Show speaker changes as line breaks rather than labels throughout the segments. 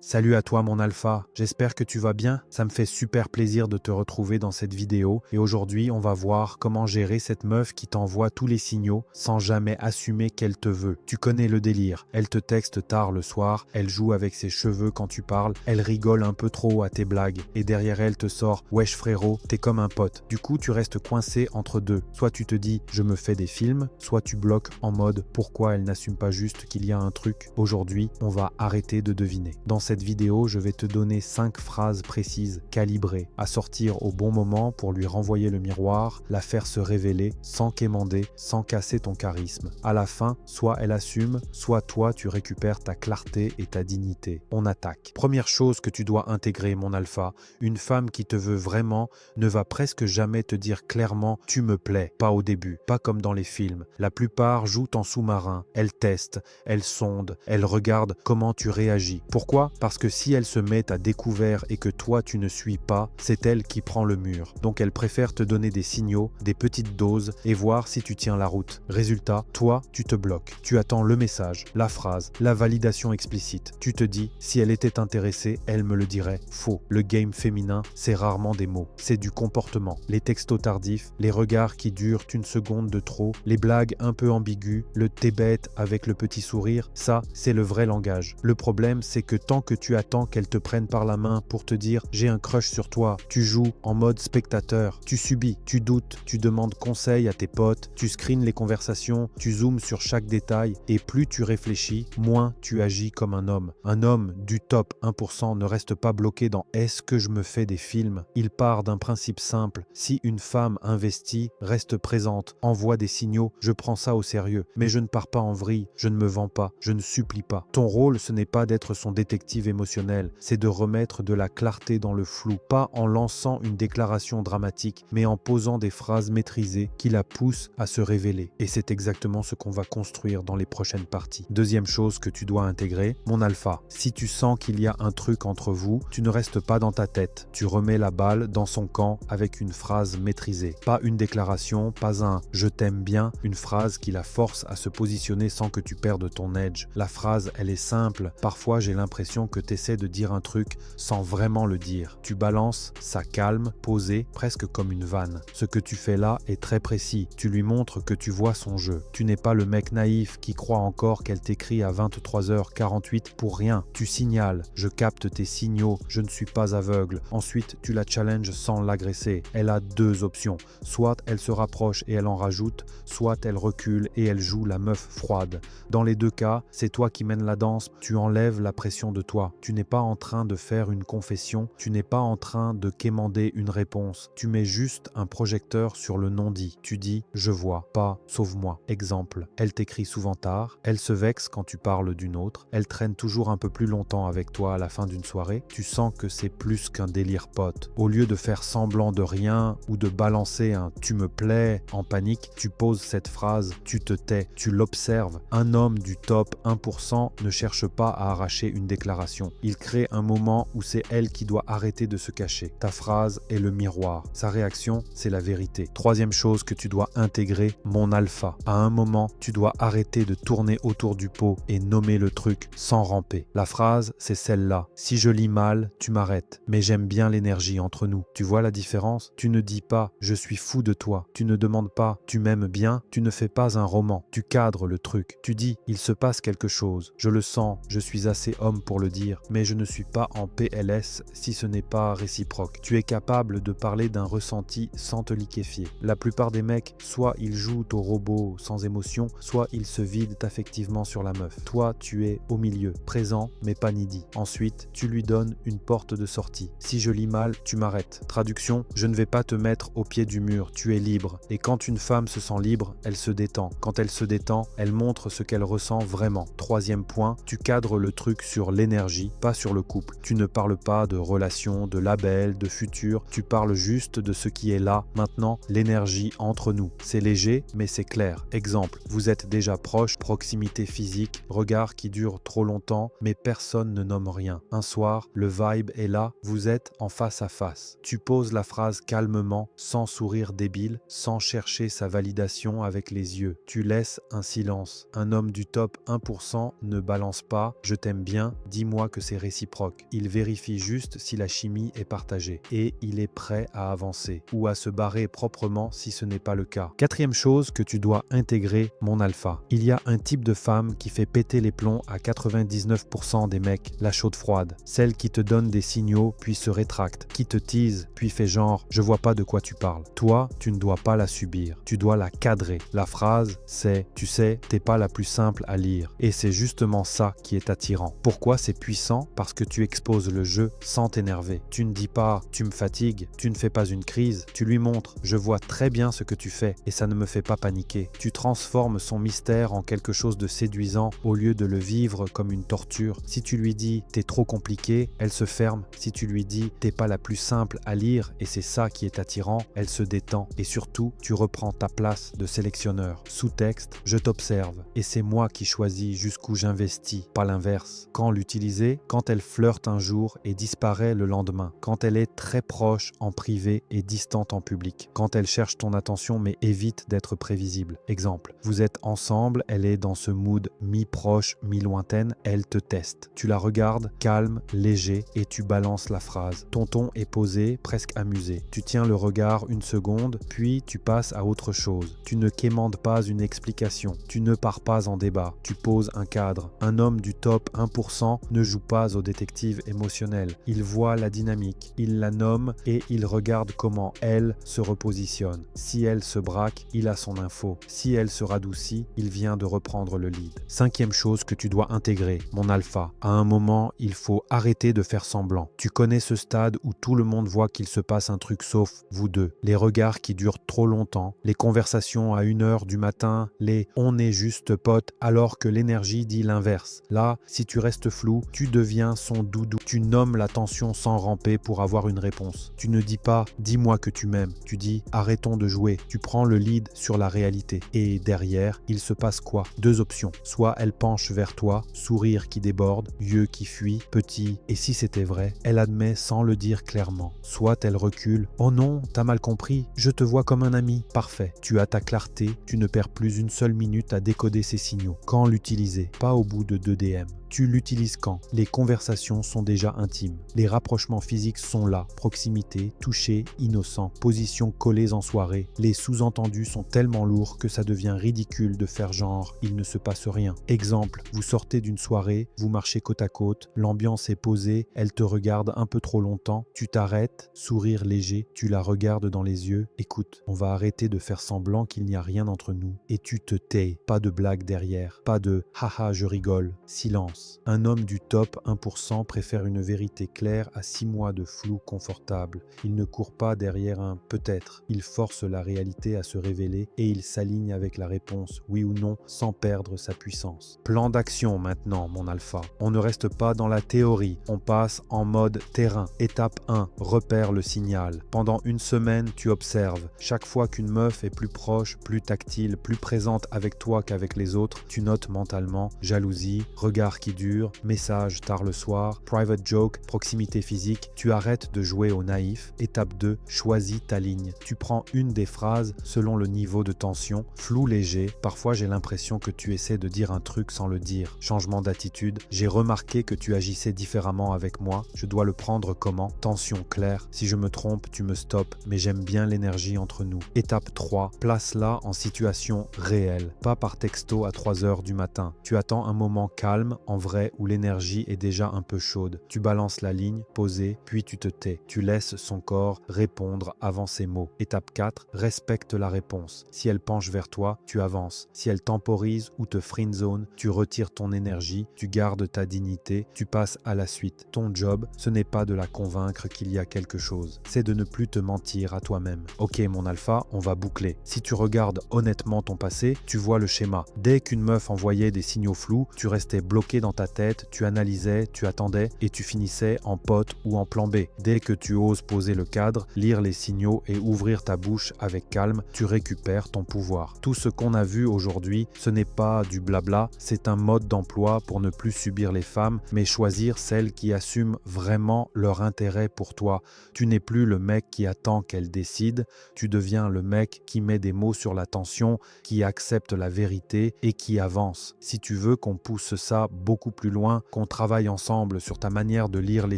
Salut à toi mon alpha, j'espère que tu vas bien. Ça me fait super plaisir de te retrouver dans cette vidéo et aujourd'hui on va voir comment gérer cette meuf qui t'envoie tous les signaux sans jamais assumer qu'elle te veut. Tu connais le délire, elle te texte tard le soir, elle joue avec ses cheveux quand tu parles, elle rigole un peu trop à tes blagues et derrière elle te sort « Wesh frérot, t'es comme un pote ». Du coup tu restes coincé entre deux, soit tu te dis « je me fais des films », soit tu bloques en mode « pourquoi elle n'assume pas juste qu'il y a un truc ». Aujourd'hui on va arrêter de deviner. Dans cette vidéo, je vais te donner 5 phrases précises, calibrées, à sortir au bon moment pour lui renvoyer le miroir, la faire se révéler, sans quémander, sans casser ton charisme. À la fin, soit elle assume, soit toi tu récupères ta clarté et ta dignité. On attaque. Première chose que tu dois intégrer, mon alpha, une femme qui te veut vraiment ne va presque jamais te dire clairement « tu me plais », pas au début, pas comme dans les films. La plupart jouent en sous-marin, elle teste, elle sonde, elle regarde comment tu réagis. Pourquoi ? Parce que si elle se met à découvert et que toi tu ne suis pas, c'est elle qui prend le mur. Donc elle préfère te donner des signaux, des petites doses et voir si tu tiens la route. Résultat, toi tu te bloques. Tu attends le message, la phrase, la validation explicite. Tu te dis, si elle était intéressée, elle me le dirait. Faux. Le game féminin, c'est rarement des mots, c'est du comportement. Les textos tardifs, les regards qui durent une seconde de trop, les blagues un peu ambiguës, le t'es bête avec le petit sourire, ça c'est le vrai langage. Le problème c'est que tant que tu attends qu'elle te prenne par la main pour te dire « j'ai un crush sur toi », tu joues en mode spectateur, tu subis, tu doutes, tu demandes conseil à tes potes, tu screens les conversations, tu zoomes sur chaque détail et plus tu réfléchis, moins tu agis comme un homme. Un homme du top 1% ne reste pas bloqué dans « est-ce que je me fais des films ?» Il part d'un principe simple, si une femme investie, reste présente, envoie des signaux, je prends ça au sérieux, mais je ne pars pas en vrille, je ne me vends pas, je ne supplie pas. Ton rôle, ce n'est pas d'être son détective émotionnel, c'est de remettre de la clarté dans le flou, pas en lançant une déclaration dramatique, mais en posant des phrases maîtrisées qui la poussent à se révéler. Et c'est exactement ce qu'on va construire dans les prochaines parties. Deuxième chose que tu dois intégrer, mon alpha. Si tu sens qu'il y a un truc entre vous, tu ne restes pas dans ta tête. Tu remets la balle dans son camp avec une phrase maîtrisée. Pas une déclaration, pas un « je t'aime bien », une phrase qui la force à se positionner sans que tu perdes ton edge. La phrase, elle est simple. Parfois, j'ai l'impression que tu essaies de dire un truc sans vraiment le dire. Tu balances, ça calme, posé, presque comme une vanne. Ce que tu fais là est très précis. Tu lui montres que tu vois son jeu. Tu n'es pas le mec naïf qui croit encore qu'elle t'écrit à 23h48 pour rien. Tu signales, je capte tes signaux, je ne suis pas aveugle. Ensuite, tu la challenges sans l'agresser. Elle a deux options. Soit elle se rapproche et elle en rajoute, soit elle recule et elle joue la meuf froide. Dans les deux cas, c'est toi qui mènes la danse, tu enlèves la pression de toi. Tu n'es pas en train de faire une confession, tu n'es pas en train de quémander une réponse. Tu mets juste un projecteur sur le non-dit. Tu dis « je vois », pas « sauve-moi ». Exemple, elle t'écrit souvent tard, elle se vexe quand tu parles d'une autre, elle traîne toujours un peu plus longtemps avec toi à la fin d'une soirée, tu sens que c'est plus qu'un délire pote. Au lieu de faire semblant de rien ou de balancer un « tu me plais » en panique, tu poses cette phrase, tu te tais, tu l'observes. Un homme du top 1% ne cherche pas à arracher une déclaration. Il crée un moment où c'est elle qui doit arrêter de se cacher. Ta phrase est le miroir. Sa réaction, c'est la vérité. Troisième chose que tu dois intégrer, mon alpha. À un moment, tu dois arrêter de tourner autour du pot et nommer le truc sans ramper. La phrase, c'est celle-là. Si je lis mal, tu m'arrêtes. Mais j'aime bien l'énergie entre nous. Tu vois la différence? Tu ne dis pas « je suis fou de toi ». Tu ne demandes pas « tu m'aimes bien ». Tu ne fais pas un roman. Tu cadres le truc. Tu dis « il se passe quelque chose. Je le sens. Je suis assez homme pour le dire. Mais je ne suis pas en PLS si ce n'est pas réciproque. » Tu es capable de parler d'un ressenti sans te liquéfier. La plupart des mecs, soit ils jouent au robot sans émotion, soit ils se vident affectivement sur la meuf. Toi, tu es au milieu, présent mais pas needy. Ensuite, tu lui donnes une porte de sortie. Si je lis mal, tu m'arrêtes. Traduction, je ne vais pas te mettre au pied du mur, tu es libre. Et quand une femme se sent libre, elle se détend. Quand elle se détend, elle montre ce qu'elle ressent vraiment. Troisième point, tu cadres le truc sur l'énergie, pas sur le couple. Tu ne parles pas de relations, de labels, de futur, tu parles juste de ce qui est là, maintenant, l'énergie entre nous. C'est léger, mais c'est clair. Exemple, vous êtes déjà proche, proximité physique, regard qui dure trop longtemps, mais personne ne nomme rien. Un soir, le vibe est là, vous êtes en face à face. Tu poses la phrase calmement, sans sourire débile, sans chercher sa validation avec les yeux. Tu laisses un silence. Un homme du top 1% ne balance pas « je t'aime bien, dis-moi dis-moi que c'est réciproque. Il vérifie juste si la chimie est partagée et il est prêt à avancer ou à se barrer proprement si ce n'est pas le cas. Quatrième chose que tu dois intégrer, mon alpha. Il y a un type de femme qui fait péter les plombs à 99% des mecs, la chaude froide. Celle qui te donne des signaux puis se rétracte, qui te tease puis fait genre « je vois pas de quoi tu parles ». Toi, tu ne dois pas la subir, tu dois la cadrer. La phrase c'est « tu sais, t'es pas la plus simple à lire ». Et c'est justement ça qui est attirant. Pourquoi c'est puissant? Parce que tu exposes le jeu sans t'énerver. Tu ne dis pas « tu me fatigues », tu ne fais pas une crise, tu lui montres « je vois très bien ce que tu fais et ça ne me fait pas paniquer ». Tu transformes son mystère en quelque chose de séduisant au lieu de le vivre comme une torture. Si tu lui dis « t'es trop compliqué », elle se ferme. Si tu lui dis « t'es pas la plus simple à lire » et c'est ça qui est attirant, elle se détend. Et surtout, tu reprends ta place de sélectionneur. Sous-texte, je t'observe et c'est moi qui choisis jusqu'où j'investis, pas l'inverse. Quand l'utiliser? Quand elle flirte un jour et disparaît le lendemain. Quand elle est très proche en privé et distante en public. Quand elle cherche ton attention mais évite d'être prévisible. Exemple, vous êtes ensemble, elle est dans ce mood mi-proche, mi-lointaine, elle te teste. Tu la regardes, calme, léger et tu balances la phrase. Ton ton est posé, presque amusé. Tu tiens le regard une seconde, puis tu passes à autre chose. Tu ne quémandes pas une explication. Tu ne pars pas en débat. Tu poses un cadre. Un homme du top 1% ne joue pas au détective émotionnel. Il voit la dynamique, il la nomme et il regarde comment elle se repositionne. Si elle se braque, il a son info. Si elle se radoucit, il vient de reprendre le lead. Cinquième chose que tu dois intégrer, mon alpha. À un moment, il faut arrêter de faire semblant. Tu connais ce stade où tout le monde voit qu'il se passe un truc sauf vous deux. Les regards qui durent trop longtemps, les conversations à 1h du matin, les « on est juste potes » alors que l'énergie dit l'inverse. Là, si tu restes flou, tu deviens son doudou. Tu nommes la tension sans ramper pour avoir une réponse. Tu ne dis pas « dis-moi que tu m'aimes », tu dis « arrêtons de jouer ». Tu prends le lead sur la réalité. Et derrière, il se passe quoi? Deux options. Soit elle penche vers toi, sourire qui déborde, yeux qui fuient, petit, et si c'était vrai, elle admet sans le dire clairement. Soit elle recule, oh non, t'as mal compris, je te vois comme un ami. Parfait, tu as ta clarté, tu ne perds plus une seule minute à décoder ces signaux. Quand l'utiliser? Pas au bout de 2 DM. Tu l'utilises quand? Les conversations sont déjà intimes. Les rapprochements physiques sont là. Proximité, toucher, innocent, position collées en soirée. Les sous-entendus sont tellement lourds que ça devient ridicule de faire genre « il ne se passe rien ». Exemple, vous sortez d'une soirée, vous marchez côte à côte, l'ambiance est posée, elle te regarde un peu trop longtemps, tu t'arrêtes, sourire léger, tu la regardes dans les yeux. Écoute, on va arrêter de faire semblant qu'il n'y a rien entre nous. Et tu te tais, pas de blague derrière, pas de « haha je rigole », silence. Un homme du top 1% préfère une vérité claire à 6 mois de flou confortable. Il ne court pas derrière un peut-être. Il force la réalité à se révéler et il s'aligne avec la réponse oui ou non sans perdre sa puissance. Plan d'action maintenant, mon alpha. On ne reste pas dans la théorie. On passe en mode terrain. Étape 1. Repère le signal. Pendant une semaine, tu observes. Chaque fois qu'une meuf est plus proche, plus tactile, plus présente avec toi qu'avec les autres, tu notes mentalement jalousie, regard qui dure, message tard le soir, private joke, proximité physique. Tu arrêtes de jouer au naïf. Étape 2, choisis ta ligne. Tu prends une des phrases selon le niveau de tension, flou léger. Parfois j'ai l'impression que tu essaies de dire un truc sans le dire. Changement d'attitude. J'ai remarqué que tu agissais différemment avec moi. Je dois le prendre comment? Tension claire. Si je me trompe, tu me stoppes, mais j'aime bien l'énergie entre nous. Étape 3, place-la en situation réelle, pas par texto à 3h du matin. Tu attends un moment calme, en vrai, où l'énergie est déjà un peu chaude. Tu balances la ligne, posée, puis tu te tais. Tu laisses son corps répondre avant ses mots. Étape 4, respecte la réponse. Si elle penche vers toi, tu avances. Si elle temporise ou te friendzone, tu retires ton énergie, tu gardes ta dignité, tu passes à la suite. Ton job, ce n'est pas de la convaincre qu'il y a quelque chose. C'est de ne plus te mentir à toi-même. Ok mon alpha, on va boucler. Si tu regardes honnêtement ton passé, tu vois le schéma. Dès qu'une meuf envoyait des signaux flous, tu restais bloqué dans ta tête, tu analysais, tu attendais et tu finissais en pote ou en plan B. Dès que tu oses poser le cadre, lire les signaux et ouvrir ta bouche avec calme, tu récupères ton pouvoir. Tout ce qu'on a vu aujourd'hui, ce n'est pas du blabla, c'est un mode d'emploi pour ne plus subir les femmes, mais choisir celles qui assument vraiment leur intérêt pour toi. Tu n'es plus le mec qui attend qu'elle décide, tu deviens le mec qui met des mots sur la tension, qui accepte la vérité et qui avance. Si tu veux qu'on pousse ça beaucoup beaucoup plus loin, qu'on travaille ensemble sur ta manière de lire les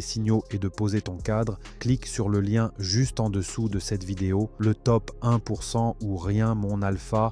signaux et de poser ton cadre, clique sur le lien juste en dessous de cette vidéo, le top 1% ou rien mon alpha,